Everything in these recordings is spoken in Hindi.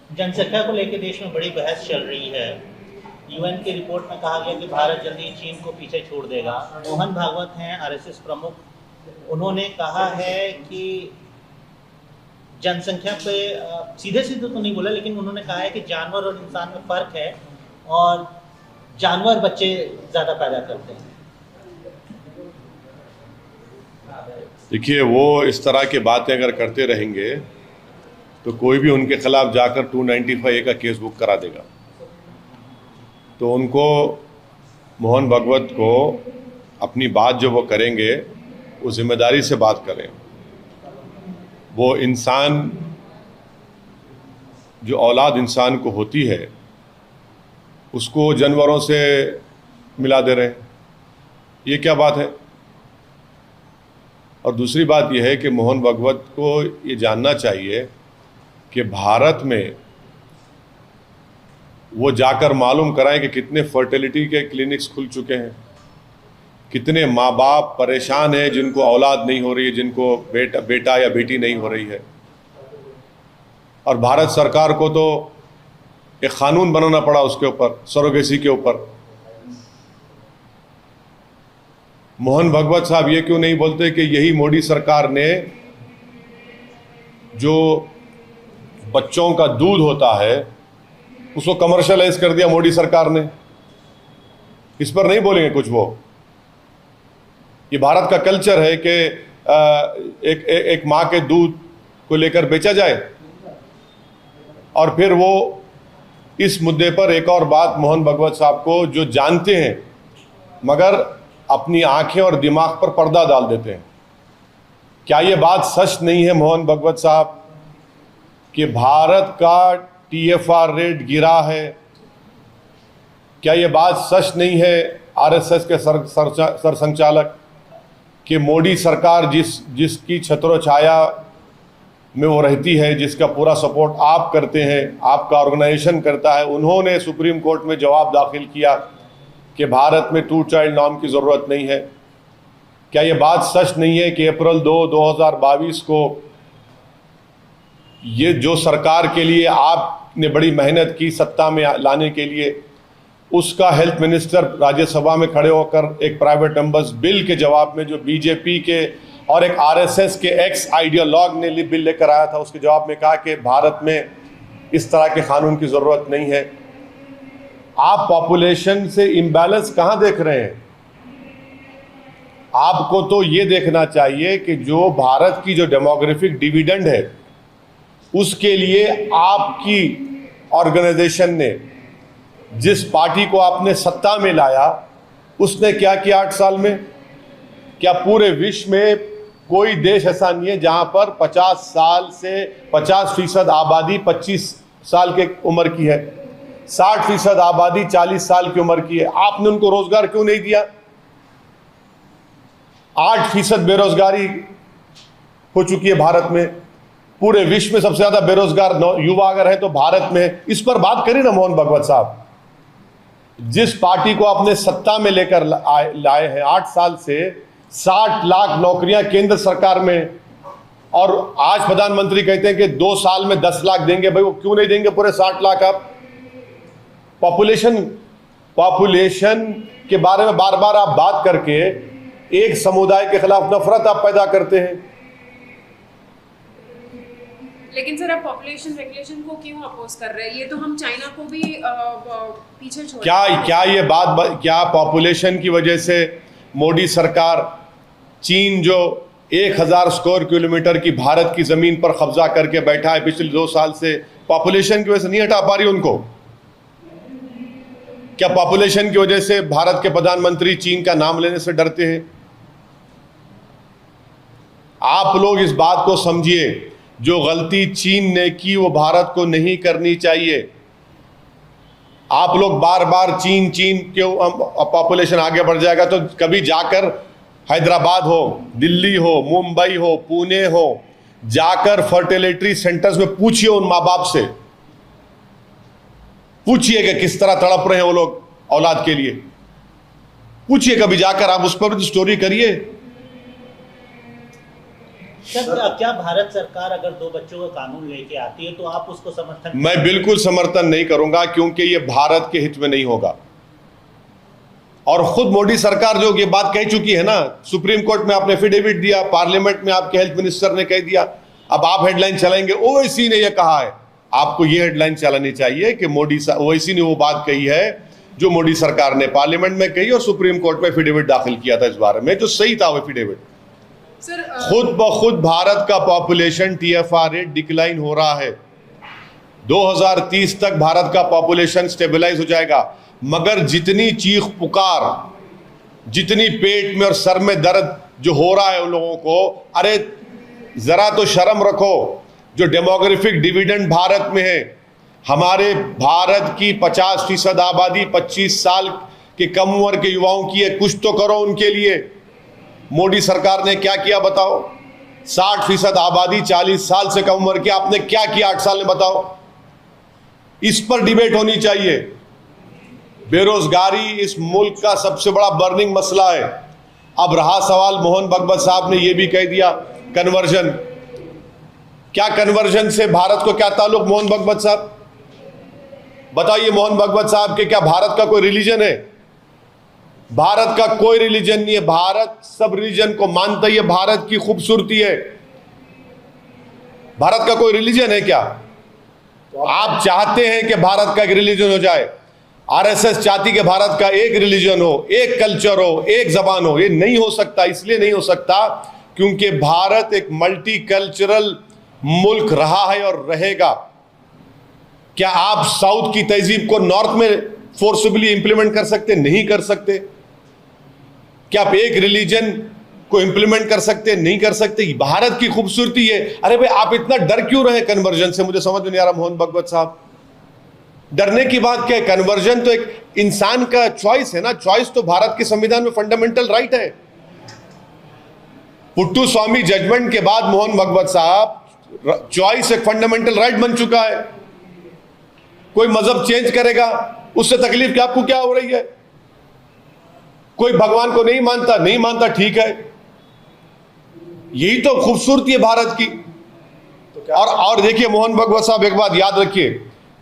जनसंख्या को लेकर देश में बड़ी बहस चल रही है। यूएन की रिपोर्ट में कहा गया कि भारत जल्दी चीन को पीछे छोड़ देगा। मोहन भागवत हैं आरएसएस प्रमुख, उन्होंने कहा है कि जनसंख्या पे सीधे सीधे तो नहीं बोला, लेकिन उन्होंने कहा है कि जानवर और इंसान में फर्क है और जानवर बच्चे ज़्यादा पैदा करते हैं। देखिए, वो इस तरह की बातें अगर करते रहेंगे तो कोई भी उनके खिलाफ जाकर 295A का केस बुक करा देगा। तो उनको, मोहन भागवत को, अपनी बात जो वो करेंगे वो जिम्मेदारी से बात करें। वो इंसान, जो औलाद इंसान को होती है, उसको जानवरों से मिला दे रहे हैं, ये क्या बात है? और दूसरी बात यह है कि मोहन भागवत को ये जानना चाहिए कि भारत में वो जाकर मालूम कराएं कि कितने फर्टिलिटी के क्लिनिक्स खुल चुके हैं, कितने माँ बाप परेशान हैं जिनको औलाद नहीं हो रही है, जिनको बेटा या बेटी नहीं हो रही है। और भारत सरकार को तो एक कानून बनाना पड़ा उसके ऊपर, सरोगेसी के ऊपर। मोहन भागवत साहब ये क्यों नहीं बोलते कि यही मोदी सरकार ने जो बच्चों का दूध होता है उसको कमर्शियलाइज कर दिया मोदी सरकार ने? इस पर नहीं बोलेंगे कुछ वो? ये भारत का कल्चर है कि एक माँ के दूध को लेकर बेचा जाए। और फिर वो इस मुद्दे पर एक और बात मोहन भागवत साहब को, जो जानते हैं मगर अपनी आंखें और दिमाग पर पर्दा डाल देते हैं। क्या ये बात सच नहीं है मोहन भागवत साहब कि भारत का TFR रेट गिरा है? क्या ये बात सच नहीं है आरएसएस के सरसंचालक कि मोदी सरकार जिसकी छत्रोछाया में वो रहती है, जिसका पूरा सपोर्ट आप करते हैं, आपका ऑर्गेनाइजेशन करता है, उन्होंने सुप्रीम कोर्ट में जवाब दाखिल किया कि भारत में 2 चाइल्ड नॉर्म की ज़रूरत नहीं है? क्या ये बात सच नहीं है कि अप्रैल 2, 2022 को ये जो सरकार के लिए आपने बड़ी मेहनत की सत्ता में लाने के लिए, उसका हेल्थ मिनिस्टर राज्यसभा में खड़े होकर एक प्राइवेट मेंबर्स बिल के जवाब में, जो बीजेपी के और एक आरएसएस के एक्स आइडियोलॉग ने बिल लेकर आया था, उसके जवाब में कहा कि भारत में इस तरह के कानून की ज़रूरत नहीं है। आप पॉपुलेशन से इम्बैलेंस कहाँ देख रहे हैं? आपको तो ये देखना चाहिए कि जो भारत की जो डेमोग्राफिक डिविडेंड है, उसके लिए आपकी ऑर्गेनाइजेशन ने, जिस पार्टी को आपने सत्ता में लाया, उसने क्या किया 8 साल में? क्या पूरे विश्व में कोई देश ऐसा नहीं है जहां पर 50 साल से 50% आबादी 25 साल के उम्र की है, 60% आबादी 40 साल की उम्र की है? आपने उनको रोजगार क्यों नहीं दिया? 8% बेरोजगारी हो चुकी है भारत में। पूरे विश्व में सबसे ज्यादा बेरोजगार युवा अगर है तो भारत में। इस पर बात करिए ना मोहन भागवत साहब। जिस पार्टी को आपने सत्ता में लेकर लाए हैं, 8 साल से 60 लाख नौकरियां केंद्र सरकार में, और आज प्रधानमंत्री कहते हैं कि 2 साल में 10 लाख देंगे। भाई वो क्यों नहीं देंगे पूरे 60 लाख? आप पॉपुलेशन के बारे में बार बार आप बात करके एक समुदाय के खिलाफ नफरत आप पैदा करते हैं। लेकिन सर, आप पॉपुलेशन रेगुलेशन को क्यों अपोज कर रहे हैं? ये तो हम चाइना को भी पीछे छोड़ क्या पॉपुलेशन की वजह से मोदी सरकार चीन जो 1000 स्क्वायर किलोमीटर की भारत की जमीन पर कब्जा करके बैठा है पिछले 2 साल से, पॉपुलेशन की वजह से नहीं हटा पा रही उनको? क्या पॉपुलेशन की वजह से भारत के प्रधानमंत्री चीन का नाम लेने से डरते हैं? आप लोग इस बात को समझिए, जो गलती चीन ने की वो भारत को नहीं करनी चाहिए। आप लोग बार बार चीन क्यों, पॉपुलेशन आगे बढ़ जाएगा तो कभी जाकर हैदराबाद हो, दिल्ली हो, मुंबई हो, पुणे हो, जाकर फर्टिलिटी सेंटर्स में पूछिए उन माँ बाप से, पूछिए कि किस तरह तड़प रहे हैं वो लोग औलाद के लिए। पूछिए कभी जाकर, आप उस पर भी स्टोरी करिए। सर, क्या भारत सरकार अगर 2 बच्चों का कानून लेके आती है तो आप उसको समर्थन? मैं बिल्कुल समर्थन नहीं करूंगा, क्योंकि ये भारत के हित में नहीं होगा। और खुद मोदी सरकार जो ये बात कह चुकी है ना, सुप्रीम कोर्ट में आपने एफिडेविट दिया, पार्लियामेंट में आपके हेल्थ मिनिस्टर ने कह दिया, अब आप हेडलाइन चलाएंगे ओवैसी ने यह कहा है। आपको यह हेडलाइन चलानी चाहिए कि ओवैसी ने वो बात कही है जो मोदी सरकार ने पार्लियामेंट में कही और सुप्रीम कोर्ट में एफिडेविट दाखिल किया था इस बारे में, जो सही था वो एफिडेविट। खुद ब खुद भारत का पॉपुलेशन TFR रेट डिक्लाइन हो रहा है। 2030 तक भारत का पॉपुलेशन स्टेबलाइज हो जाएगा, मगर जितनी चीख पुकार, जितनी पेट में और सर में दर्द जो हो रहा है उन लोगों को, अरे जरा तो शर्म रखो। जो डेमोग्राफिक डिविडेंड भारत में है, हमारे भारत की 50% आबादी 25 साल के कम उम्र के युवाओं की है, कुछ तो करो उनके लिए। मोदी सरकार ने क्या किया बताओ? 60% आबादी 40 साल से कम उम्र की, आपने क्या किया 8 साल में बताओ? इस पर डिबेट होनी चाहिए। बेरोजगारी इस मुल्क का सबसे बड़ा बर्निंग मसला है। अब रहा सवाल, मोहन भागवत साहब ने यह भी कह दिया कन्वर्जन। क्या कन्वर्जन से भारत को क्या ताल्लुक? मोहन भागवत साहब बताइए, मोहन भागवत साहब के क्या भारत का कोई रिलीजन है? भारत का कोई रिलीजन नहीं है। भारत सब रिलीजन को मानता ही है, भारत की खूबसूरती है। भारत का कोई रिलीजन है क्या? आप चाहते हैं कि भारत का एक रिलीजन हो जाए, RSS चाहती कि भारत का एक रिलीजन हो, एक कल्चर हो, एक जबान हो। ये नहीं हो सकता। इसलिए नहीं हो सकता क्योंकि भारत एक मल्टी कल्चरल मुल्क रहा है और रहेगा। क्या आप साउथ की तहजीब को नॉर्थ में फोर्सबली इंप्लीमेंट कर सकते? नहीं कर सकते। क्या आप एक रिलीजन को इंप्लीमेंट कर सकते? नहीं कर सकते। भारत की खूबसूरती है। अरे भाई, आप इतना डर क्यों रहे कन्वर्जन से? मुझे समझ में नहीं आ रहा मोहन भागवत साहब। डरने की बात क्या है? कन्वर्जन तो एक इंसान का चॉइस है ना। चॉइस तो भारत के संविधान में फंडामेंटल राइट है। पुट्टू स्वामी जजमेंट के बाद मोहन भागवत साहब, चॉइस एक फंडामेंटल राइट बन चुका है। कोई मजहब चेंज करेगा, उससे तकलीफ क्या? आपको क्या हो रही है? कोई भगवान को नहीं मानता, नहीं मानता, ठीक है। यही तो खूबसूरती है भारत की। और देखिए मोहन भागवत साहब, एक बात याद रखिए,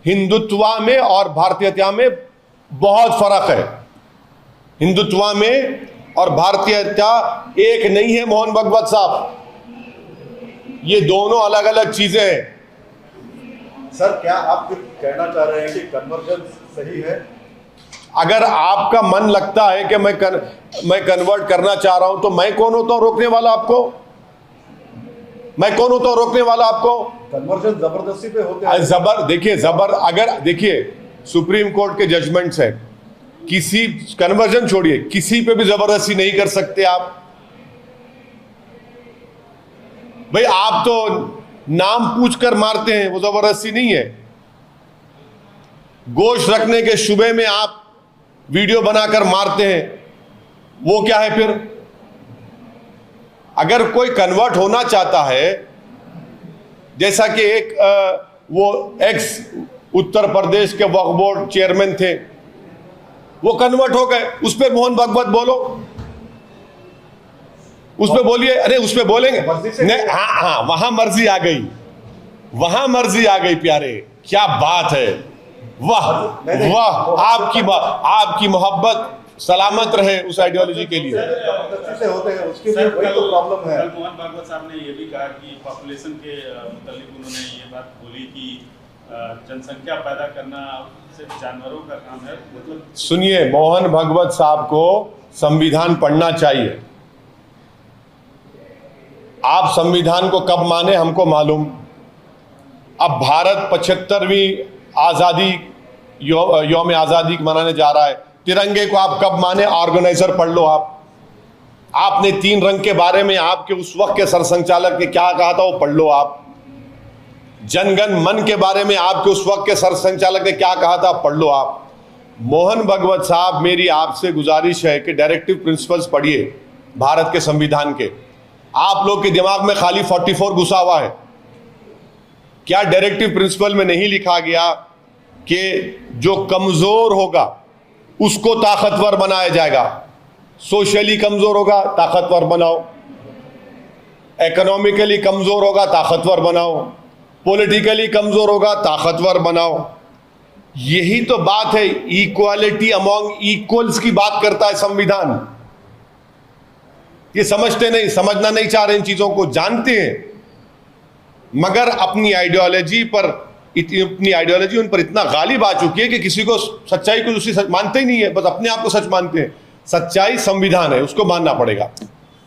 हिंदुत्व में और भारतीयता में बहुत फर्क है। हिंदुत्व में और भारतीयता एक नहीं है मोहन भागवत साहब। ये दोनों अलग अलग चीजें हैं। सर, क्या आप कहना चाह रहे हैं कि कन्वर्जन सही है? अगर आपका मन लगता है कि मैं कन्वर्ट करना चाह रहा हूं, तो मैं कौन होता हूं रोकने वाला आपको? मैं कौन होता हूं रोकने वाला आपको? कन्वर्जन जबरदस्ती पे होते हैं। अगर देखिए सुप्रीम कोर्ट के जजमेंट्स है, किसी कन्वर्जन छोड़िए, किसी पे भी जबरदस्ती नहीं कर सकते आप। भाई, आप तो नाम पूछकर मारते हैं, वो जबरदस्ती नहीं है। गोश्त रखने के शुबे में आप वीडियो बनाकर मारते हैं, वो क्या है फिर? अगर कोई कन्वर्ट होना चाहता है, जैसा कि एक वो एक्स उत्तर प्रदेश के वक्फ बोर्ड चेयरमैन थे, वो कन्वर्ट हो गए, उस पर मोहन भागवत बोलो, उस पे बोलिए। अरे उस पे बोलेंगे नहीं? हाँ, वहां मर्जी आ गई, वहां मर्जी आ गई। प्यारे, क्या बात है! वाह वाह, आपकी मोहब्बत सलामत रहे उस आइडियोलॉजी के लिए। होते हैं, उसके लिए वही तो प्रॉब्लम है। मोहन भागवत साहब ने ये भी कहा कि पॉपुलेशन के मुतालिक उन्होंने ये बात बोली कि जनसंख्या पैदा करना सिर्फ जानवरों का काम है। मतलब सुनिए, मोहन भागवत साहब को संविधान पढ़ना चाहिए। आप संविधान को कब माने हमको मालूम। अब भारत 75वीं आजादी यौम आजादी मनाने जा रहा है। तिरंगे को आप कब माने? ऑर्गेनाइजर पढ़ लो आप। आपने 3 रंग के बारे में आपके उस वक्त के सरसंघचालक ने क्या कहा था, वो पढ़ लो आप। जनगण मन के बारे में आपके उस वक्त के सरसंघचालक ने क्या कहा था, पढ़ लो आप। मोहन भागवत साहब, मेरी आपसे गुजारिश है कि डायरेक्टिव प्रिंसिपल्स पढ़िए भारत के संविधान के। आप लोग के दिमाग में खाली 44 घुसा हुआ है। क्या डायरेक्टिव प्रिंसिपल में नहीं लिखा गया कि जो कमजोर होगा उसको ताकतवर बनाया जाएगा? सोशली कमजोर होगा, ताकतवर बनाओ। इकोनॉमिकली कमजोर होगा ताकतवर बनाओ, पॉलिटिकली कमजोर होगा ताकतवर बनाओ। यही तो बात है, इक्वालिटी अमॉन्ग इक्वल्स की बात करता है संविधान। ये समझते नहीं, समझना नहीं चाह रहे, इन चीजों को जानते हैं मगर अपनी आइडियोलॉजी उन पर इतना गालिब आ चुकी है कि किसी को सच्चाई को दूसरी मानते ही नहीं है, बस अपने आप को सच मानते हैं। सच्चाई संविधान है, उसको मानना पड़ेगा।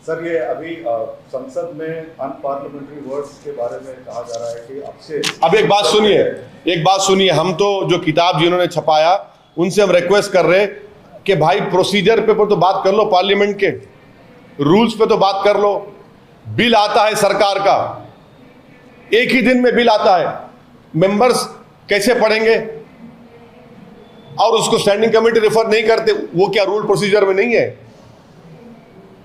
सर ये अभी संसद में अनपार्लियामेंट्री वर्ड्स के बारे में कहा जा रहा है कि अब से अब एक बात सुनिए, हम तो जो किताब जिन्होंने छपाया उनसे हम रिक्वेस्ट कर रहे कि भाई प्रोसीजर पे तो बात कर लो, पार्लियामेंट के रूल्स पे तो बात कर लो। बिल आता है सरकार का, एक ही दिन में बिल आता है, मेंबर्स कैसे पढ़ेंगे और उसको स्टैंडिंग कमेटी रेफर नहीं करते? वो क्या रूल प्रोसीजर में नहीं है?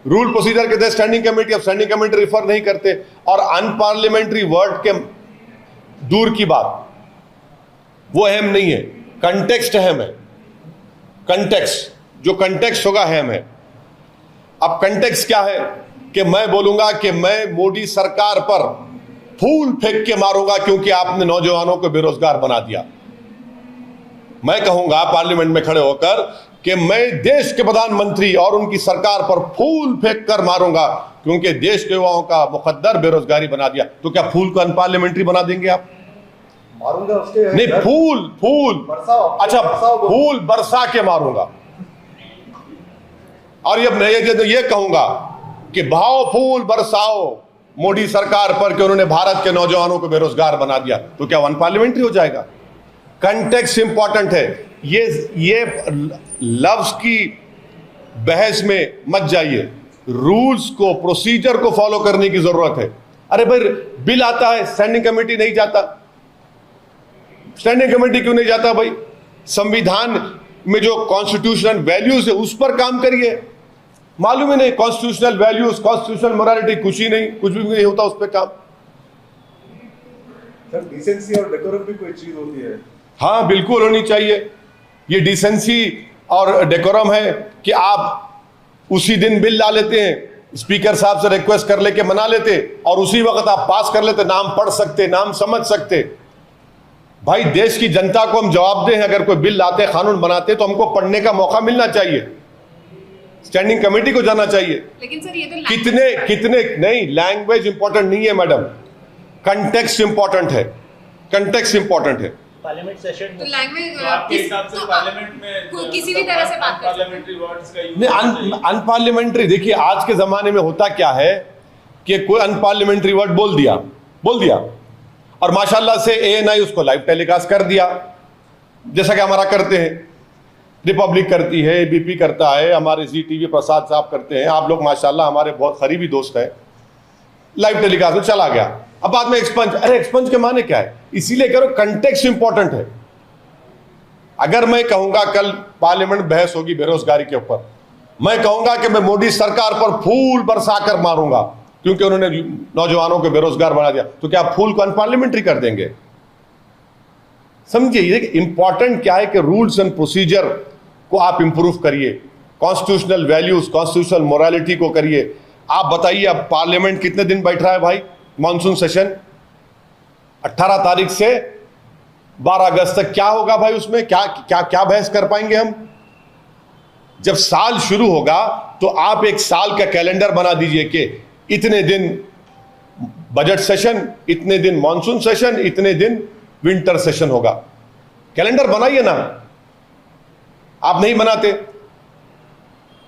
रूल प्रोसीजर के तहत स्टैंडिंग कमेटी, अब स्टैंडिंग कमेटी रेफर नहीं करते। और अनपार्लियामेंट्री वर्ड के दूर की बात, वो अहम नहीं है, कंटेक्स्ट अहम है। कंटेक्स्ट, जो कंटेक्स्ट होगा अहम है। अब कंटेक्स्ट क्या है कि मैं बोलूंगा कि मैं मोदी सरकार पर फूल फेंक के मारूंगा क्योंकि आपने नौजवानों को बेरोजगार बना दिया। मैं कहूंगा पार्लियामेंट में खड़े होकर कि मैं देश के प्रधानमंत्री और उनकी सरकार पर फूल फेंक कर मारूंगा क्योंकि देश के युवाओं का मुकद्दर बेरोजगारी बना दिया। तो क्या फूल को अनपार्लियामेंट्री बना देंगे आप? मारूंगा उसके नहीं, फूल अच्छा, फूल बरसा के मारूंगा। और ये कहूंगा कि भाव फूल बरसाओ मोदी सरकार पर कि उन्होंने भारत के नौजवानों को बेरोजगार बना दिया। तो क्या अनपार्लियामेंट्री हो जाएगा? कंटेक्स्ट इंपॉर्टेंट है। ये लफ्ज की बहस में मत जाइए, रूल्स को, प्रोसीजर को फॉलो करने की जरूरत है। अरे भाई बिल आता है, स्टैंडिंग कमेटी नहीं जाता। स्टैंडिंग कमेटी क्यों नहीं जाता भाई? संविधान में जो कॉन्स्टिट्यूशनल वैल्यूज है उस पर काम करिए। मालूम ही नहीं, कॉन्स्टिट्यूशनल वैल्यूज, कॉन्स्टिट्यूशनल मोरालिटी कुछ ही नहीं, कुछ भी नहीं होता उस पर काम। सर डिसेंसी और डेकोरम भी कोई चीज होती है? हाँ बिल्कुल होनी चाहिए। ये डिसेंसी और डेकोरम है कि आप उसी दिन बिल ला लेते हैं, स्पीकर साहब से रिक्वेस्ट कर लेके मना लेते और उसी वक्त आप पास कर लेते, नाम पढ़ सकते, नाम समझ सकते। भाई देश की जनता को हम जवाब दें, अगर कोई बिल लाते, कानून बनाते तो हमको पढ़ने का मौका मिलना चाहिए, स्टैंडिंग कमेटी को जाना चाहिए। लेकिन सर ये तो कितने नहीं, लैंग्वेज इंपॉर्टेंट नहीं है मैडम, कंटेक्स्ट इंपॉर्टेंट है। कंटेक्स्ट इंपॉर्टेंट है। पार्लियामेंट सेशन तो लैंग्वेज तो आपके हिसाब से पार्लियामेंट में किसी भी तरह से बात कर पार्लियामेंट्री वर्ड्स का यूज नहीं, अनपार्लियामेंट्री देखिए आज के जमाने में होता क्या है कि कोई अनपार्लियामेंट्री वर्ड बोल दिया और माशाल्लाह से ANI उसको लाइव टेलीकास्ट कर दिया, जैसा कि हमारा करते हैं, रिपब्लिक करती है, ABP करता है, हमारे ZTV प्रसाद साहब करते हैं, आप लोग माशाल्लाह हमारे बहुत करीबी दोस्त हैं। लाइव टेलीकास्ट में चला गया, अब बाद में एक्सपंज। अरे एक्सपंज के माने क्या है? इसीलिए करो, कंटेक्स्ट इंपॉर्टेंट है। अगर मैं कहूंगा कल पार्लियामेंट बहस होगी बेरोजगारी के ऊपर, मैं कहूंगा कि मैं मोदी सरकार पर फूल बरसाकर मारूंगा क्योंकि उन्होंने नौजवानों को बेरोजगार बना दिया, तो क्या आप फूल को अनपार्लियामेंट्री कर देंगे? समझिए इंपॉर्टेंट क्या है कि रूल्स एंड प्रोसीजर को आप इंप्रूव करिए, कॉन्स्टिट्यूशनल वैल्यूज, कॉन्स्टिट्यूशनल मोरालिटी को करिए। आप बताइए अब पार्लियामेंट कितने दिन बैठ रहा है भाई? मॉनसून सेशन 18 तारीख से 12 अगस्त तक क्या होगा भाई? उसमें क्या बहस कर पाएंगे हम? जब साल शुरू होगा तो आप एक साल का कैलेंडर बना दीजिए कि इतने दिन बजट सेशन, इतने दिन मॉनसून सेशन, इतने दिन विंटर सेशन होगा। कैलेंडर बनाइए ना, आप नहीं बनाते।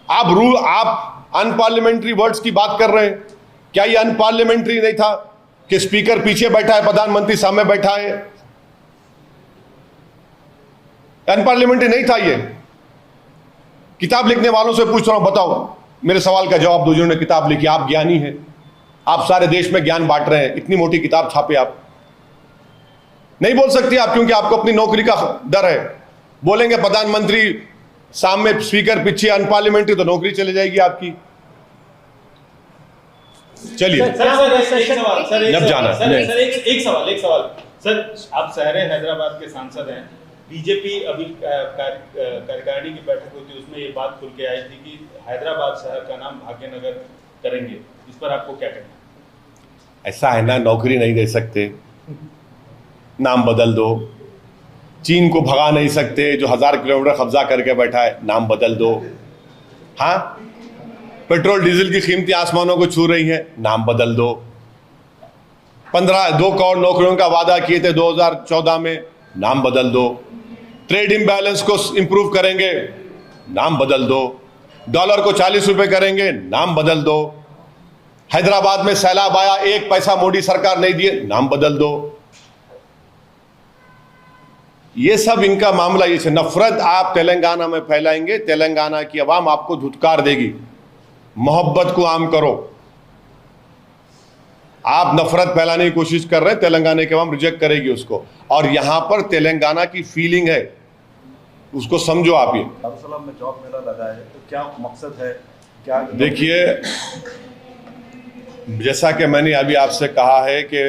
आप अनपार्लियामेंट्री वर्ड्स की बात कर रहे हैं। क्या ये अनपार्लियामेंट्री नहीं था कि स्पीकर पीछे बैठा है, प्रधानमंत्री सामने बैठा है? अनपार्लियामेंट्री नहीं था ये? किताब लिखने वालों से पूछ रहा हूं, बताओ, मेरे सवाल का जवाब दो जिन्होंने किताब लिखी। आप ज्ञानी हैं, आप सारे देश में ज्ञान बांट रहे हैं, इतनी मोटी किताब छापे आप। नहीं बोल सकते आप क्योंकि आपको अपनी नौकरी का डर है। बोलेंगे प्रधानमंत्री सामने, स्पीकर पीछे, अनपार्लियामेंट्री, तो नौकरी चली जाएगी आपकी। चलिए एक सवाल सर, आप शहर हैदराबाद के सांसद हैं। बीजेपी अभी कार्यकारिणी की बैठक हुई थी, उसमें ये बात खुल के आई थी कि हैदराबाद शहर का नाम भाग्यनगर करेंगे। इस पर आपको क्या कहना है? ऐसा है ना, नौकरी नहीं दे सकते, नाम बदल दो। चीन को भगा नहीं सकते जो 1000 किलोमीटर कब्जा करके बैठा है, नाम बदल दो। हाँ, पेट्रोल डीजल की कीमतें आसमानों को छू रही हैं, नाम बदल दो। 2 करोड़ नौकरियों का वादा किए थे 2014 में, नाम बदल दो। ट्रेड इम्बैलेंस को इंप्रूव करेंगे, नाम बदल दो। डॉलर को 40 रुपए करेंगे, नाम बदल दो। हैदराबाद में सैलाब आया, 1 पैसा मोदी सरकार नहीं दिए, नाम बदल दो। ये सब इनका मामला, ये नफरत आप तेलंगाना में फैलाएंगे, तेलंगाना की आवाम आपको धुतकार देगी। मोहब्बत को आम करो। आप नफरत फैलाने की कोशिश कर रहे हैं, तेलंगाना की आवाम रिजेक्ट करेगी उसको। और यहां पर तेलंगाना की फीलिंग है, उसको समझो आप। ये दारुसलाम में जॉब मेला लगा है, तो क्या मकसद है? क्या देखिए, जैसा कि मैंने अभी आपसे कहा है कि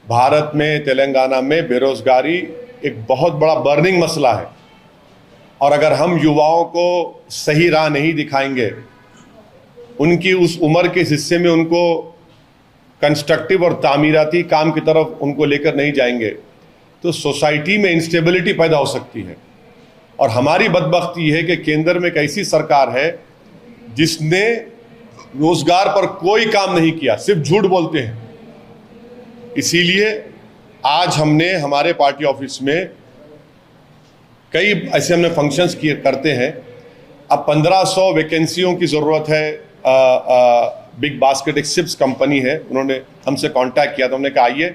भारत में, तेलंगाना में बेरोजगारी एक बहुत बड़ा बर्निंग मसला है। और अगर हम युवाओं को सही राह नहीं दिखाएंगे, उनकी उस उम्र के हिस्से में उनको कंस्ट्रक्टिव और तामीराती काम की तरफ उनको लेकर नहीं जाएंगे, तो सोसाइटी में इंस्टेबिलिटी पैदा हो सकती है। और हमारी बदबख्ती है कि केंद्र में एक ऐसी सरकार है जिसने रोजगार पर कोई काम नहीं किया, सिर्फ झूठ बोलते हैं। इसीलिए आज हमने हमारे पार्टी ऑफिस में कई ऐसे हमने फंक्शंस किए करते हैं। अब 1500 वैकेंसियों की ज़रूरत है। बिग बास्केट एक शिप्स कंपनी है, उन्होंने हमसे कांटेक्ट किया, तो हमने कहा आइए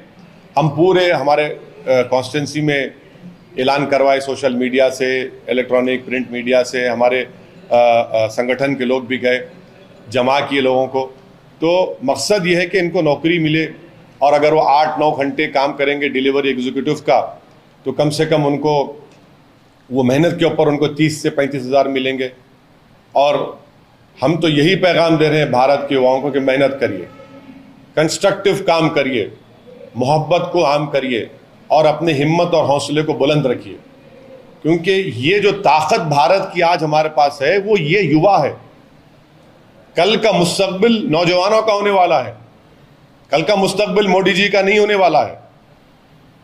हम पूरे हमारे कॉन्स्टिट्यूंसी में ऐलान करवाए, सोशल मीडिया से, इलेक्ट्रॉनिक प्रिंट मीडिया से, हमारे संगठन के लोग भी गए, जमा किए लोगों को। तो मकसद ये है कि इनको नौकरी मिले, और अगर वो 8-9 घंटे काम करेंगे डिलीवरी एग्जीक्यूटिव का, तो कम से कम उनको वो मेहनत के ऊपर उनको 30 से 35 हज़ार मिलेंगे। और हम तो यही पैगाम दे रहे हैं भारत के युवाओं को कि मेहनत करिए, कंस्ट्रक्टिव काम करिए, मोहब्बत को आम करिए, और अपने हिम्मत और हौसले को बुलंद रखिए। क्योंकि ये जो ताकत भारत की आज हमारे पास है, वो ये युवा है। कल का मुस्तकबिल नौजवानों का होने वाला है, कल का मुस्तकबिल मोदी जी का नहीं होने वाला है।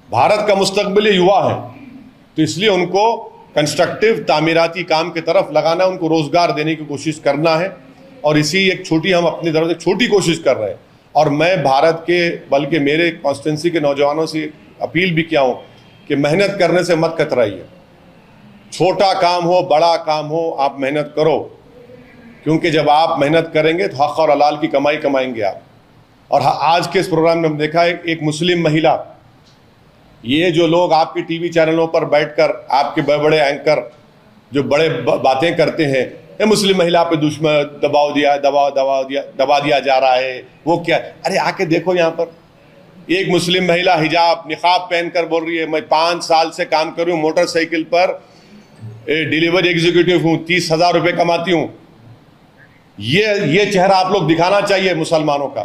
भारत का मुस्तकबिल ये युवा है। तो इसलिए उनको कंस्ट्रक्टिव तामीराती काम की तरफ लगाना, उनको रोजगार देने की कोशिश करना है। और इसी एक छोटी, हम अपनी तरफ से छोटी कोशिश कर रहे हैं। और मैं भारत के, बल्कि मेरे कॉन्स्टिट्यूंसी के नौजवानों से अपील भी किया हूँ कि मेहनत करने से मत कतराइए। छोटा काम हो, बड़ा काम हो, आप मेहनत करो। क्योंकि जब आप मेहनत करेंगे तो हक और हलाल की कमाई कमाएंगे आप। और आज के इस प्रोग्राम में हम देखा है, एक मुस्लिम महिला, ये जो लोग आपके टीवी चैनलों पर बैठकर आपके बड़े बड़े एंकर जो बड़े बातें करते हैं, ये मुस्लिम महिला पे दुश्मन दबा दिया जा रहा है, वो क्या? अरे आके देखो, यहाँ पर एक मुस्लिम महिला हिजाब निकाब पहनकर बोल रही है, मैं 5 साल से काम कर रही हूँ, मोटरसाइकिल पर डिलीवरी एग्जीक्यूटिव हूँ, 30,000 रुपये कमाती हूँ। ये चेहरा आप लोग दिखाना चाहिए मुसलमानों का।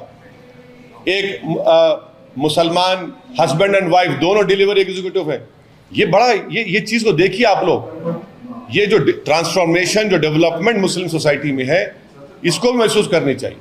एक मुसलमान हस्बैंड एंड वाइफ दोनों डिलीवरी एग्जीक्यूटिव है। ये बड़ा, ये चीज़ को देखिए आप लोग। ये जो ट्रांसफॉर्मेशन, जो डेवलपमेंट मुस्लिम सोसाइटी में है, इसको भी महसूस करनी चाहिए।